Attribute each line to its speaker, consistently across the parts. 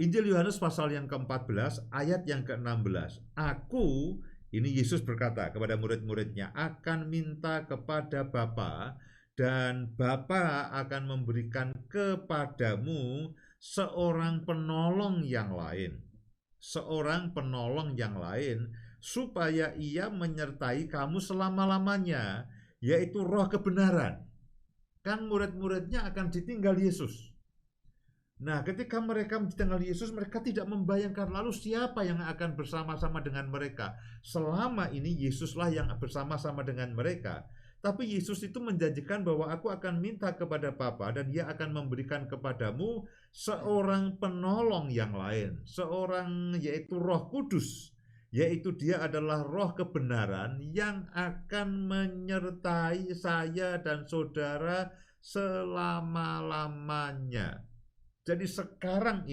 Speaker 1: Injil Yohanes pasal yang ke-14 ayat yang ke-16. Aku, ini Yesus berkata kepada murid-muridnya, akan minta kepada Bapa dan Bapa akan memberikan kepadamu seorang penolong yang lain. Seorang penolong yang lain supaya ia menyertai kamu selama-lamanya, yaitu Roh kebenaran. Kan murid-muridnya akan ditinggal Yesus. Nah, ketika mereka ditinggal Yesus, mereka tidak membayangkan lalu siapa yang akan bersama-sama dengan mereka. Selama ini Yesuslah yang bersama-sama dengan mereka. Tapi Yesus itu menjanjikan bahwa aku akan minta kepada Bapa dan Dia akan memberikan kepadamu seorang penolong yang lain, seorang yaitu Roh Kudus, yaitu Dia adalah Roh kebenaran yang akan menyertai saya dan saudara selama-lamanya. Jadi sekarang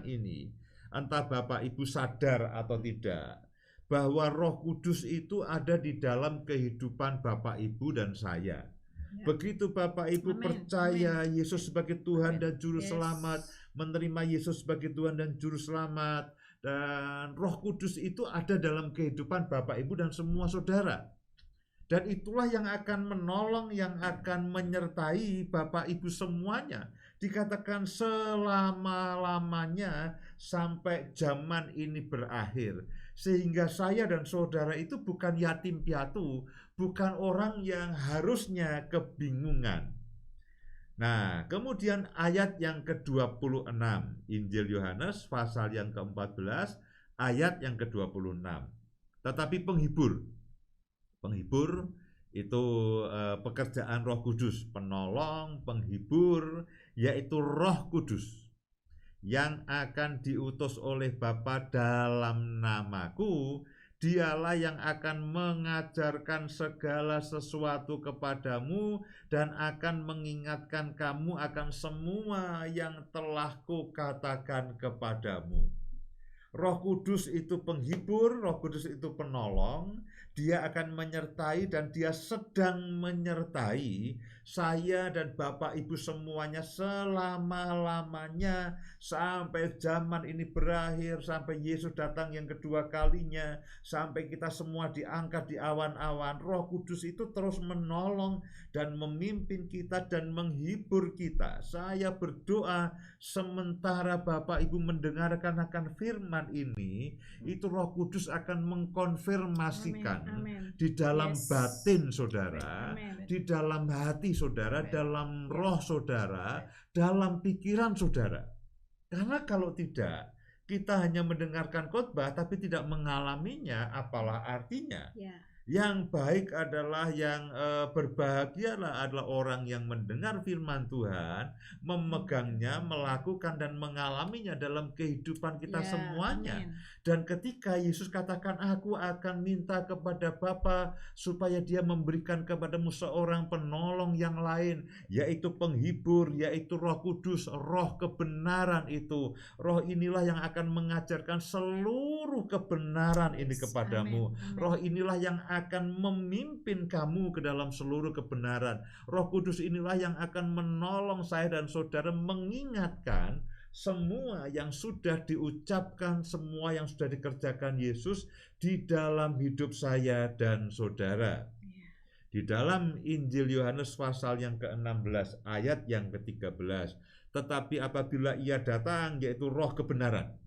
Speaker 1: ini, entah Bapak Ibu sadar atau tidak, bahwa Roh Kudus itu ada di dalam kehidupan Bapak Ibu dan saya.
Speaker 2: Ya.
Speaker 1: Begitu Bapak Ibu
Speaker 2: Amin.
Speaker 1: percaya
Speaker 2: Amin.
Speaker 1: Yesus sebagai Tuhan dan Juru
Speaker 2: Yes.
Speaker 1: Selamat, menerima Yesus sebagai Tuhan dan Juru Selamat, dan Roh Kudus itu ada dalam kehidupan Bapak Ibu dan semua saudara. Dan itulah yang akan menolong, yang akan menyertai Bapak Ibu semuanya. Dikatakan selama-lamanya sampai zaman ini berakhir. Sehingga saya dan saudara itu bukan yatim piatu, bukan orang yang harusnya kebingungan. Nah, kemudian ayat yang ke-26, Injil Yohanes pasal yang ke-14, ayat yang ke-26. Tetapi penghibur itu pekerjaan Roh Kudus, penolong, penghibur, yaitu Roh Kudus yang akan diutus oleh Bapa dalam namaku. Dialah yang akan mengajarkan segala sesuatu kepadamu dan akan mengingatkan kamu akan semua yang telah kukatakan kepadamu. Roh Kudus itu penghibur, Roh Kudus itu penolong. Dia akan menyertai dan Dia sedang menyertai saya dan Bapak Ibu semuanya selama-lamanya sampai zaman ini berakhir, sampai Yesus datang yang kedua kalinya, sampai kita semua diangkat di awan-awan. Roh Kudus itu terus menolong dan memimpin kita dan menghibur kita. Saya berdoa sementara Bapak Ibu mendengarkan akan firman ini, itu Roh Kudus akan mengkonfirmasikan di dalam batin saudara, di dalam hati saudara, dalam roh saudara, dalam pikiran saudara. Karena kalau tidak, kita hanya mendengarkan khotbah tapi tidak mengalaminya, apalah artinya? Yang baik adalah yang berbahagialah adalah orang yang mendengar firman Tuhan, memegangnya, melakukan dan mengalaminya dalam kehidupan kita semuanya. Dan ketika Yesus katakan, aku akan minta kepada Bapa supaya Dia memberikan kepadamu seorang penolong yang lain, yaitu penghibur, yaitu Roh Kudus, Roh kebenaran itu. Roh inilah yang akan mengajarkan seluruh kebenaran ini kepadamu. Roh inilah yang akan memimpin kamu ke dalam seluruh kebenaran. Roh Kudus inilah yang akan menolong saya dan saudara mengingatkan semua yang sudah diucapkan, semua yang sudah dikerjakan Yesus di dalam hidup saya dan saudara. Di dalam Injil Yohanes pasal yang ke-16 ayat yang ke-13, tetapi apabila Ia datang, yaitu Roh kebenaran,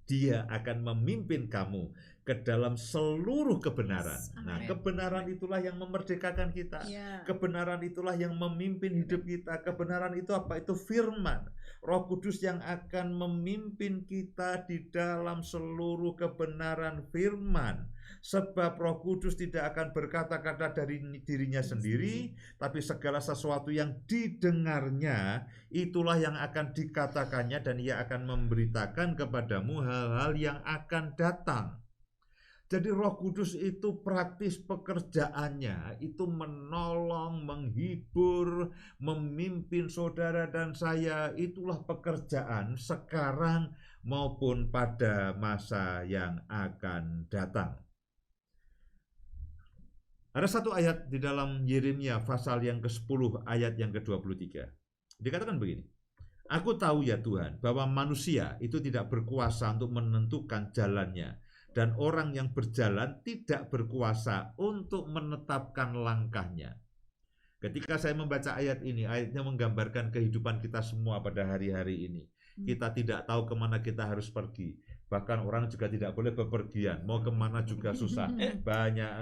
Speaker 1: Dia akan memimpin kamu ke dalam seluruh kebenaran. Nah, kebenaran itulah yang memerdekakan kita. Kebenaran itulah yang memimpin hidup kita. Kebenaran itu apa? Itu firman. Roh Kudus yang akan memimpin kita di dalam seluruh kebenaran firman. Sebab Roh Kudus tidak akan berkata-kata dari dirinya sendiri, tapi segala sesuatu yang didengarnya, itulah yang akan dikatakannya dan Ia akan memberitakan kepadamu hal-hal yang akan datang. Jadi Roh Kudus itu praktis pekerjaannya, itu menolong, menghibur, memimpin saudara dan saya. Itulah pekerjaan sekarang maupun pada masa yang akan datang. Ada satu ayat di dalam Yeremia pasal yang ke-10 ayat yang ke-23. Dikatakan begini, Aku tahu ya Tuhan, bahwa manusia itu tidak berkuasa untuk menentukan jalannya, dan orang yang berjalan tidak berkuasa untuk menetapkan langkahnya. Ketika saya membaca ayat ini, ayatnya menggambarkan kehidupan kita semua pada hari-hari ini. Kita tidak tahu kemana kita harus pergi. Bahkan orang juga tidak boleh bepergian. Mau kemana juga susah. Banyak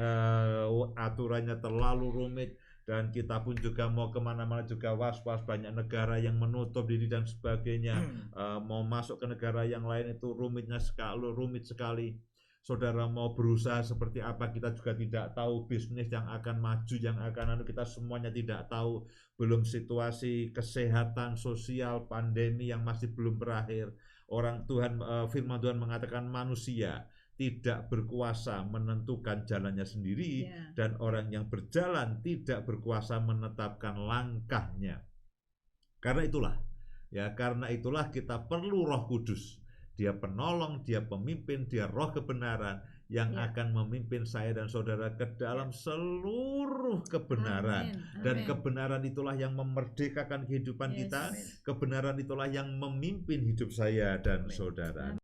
Speaker 1: aturannya terlalu rumit. Dan kita pun juga mau kemana-mana juga was-was. Banyak negara yang menutup diri dan sebagainya. Mau masuk ke negara yang lain itu rumit sekali. Saudara mau berusaha seperti apa kita juga tidak tahu, bisnis yang akan maju, yang akan kita semuanya tidak tahu, belum situasi kesehatan sosial, pandemi yang masih belum berakhir. Firman Tuhan mengatakan manusia tidak berkuasa menentukan jalannya sendiri, dan orang yang berjalan tidak berkuasa menetapkan langkahnya. Karena itulah kita perlu Roh Kudus. Dia penolong, dia pemimpin, dia roh kebenaran yang akan memimpin saya dan saudara ke dalam seluruh kebenaran.
Speaker 2: Amin.
Speaker 1: Dan kebenaran itulah yang memerdekakan kehidupan kita. Kebenaran itulah yang memimpin hidup saya dan saudara.